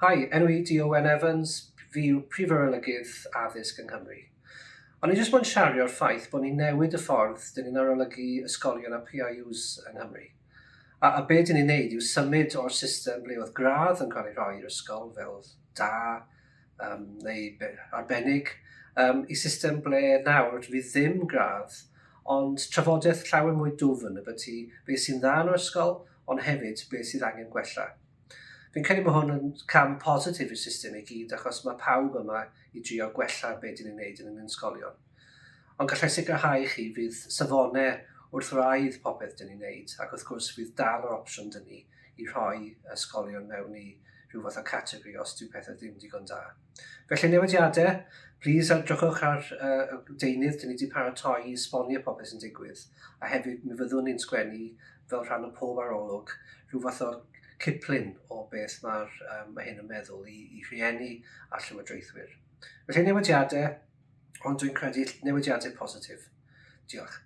Hi, enw i Mae Owen Evans, fi yw Prif Arolygydd addysg yng Nghymru. Ond ni jyst mwyn siario'r ffaith bod ni'n newid y ffordd dyn ni'n arolygu ysgolion a PIWs yng Nghymru. A be dyn ni'n neud yw symud o'r system ble oedd gradd yn cael ei rhoi i'r ysgol fel da neu arbennig i system ble nawr fydd ddim gradd, ond trafodaeth llawer mwy dwfn y byti beth sy'n dda yn yr ysgol, ond hefyd beth sydd angen gwella. Fi'n credu bod hwn yn cam positif i'r system i gyd achos mae pawb yma i drio gwella beth dyn ni'n neud yn ein ysgolion. Ond gallai sicrhau chi fydd safonau wrth raidd popeth dyn ni'n neud ac wrth gwrs fydd dal yr opsiwn dyn ni i rhoi ysgolion mewn i rhyw fath o categori os dyw pethau ddim digon da. Felly newidiadau, plis edrychwch ar deunydd dyn ni wedi paratoi i esbonio popeth sy'n digwydd a hefyd mi fyddwn ni'n sgwennu fel rhan o pob arolwg rhyw fath o cyplin o beth mae hyn yn meddwl i rhieni a llywodraethwyr. Felly newidiadau, ond dwi'n credu newidiadau positif. Diolch.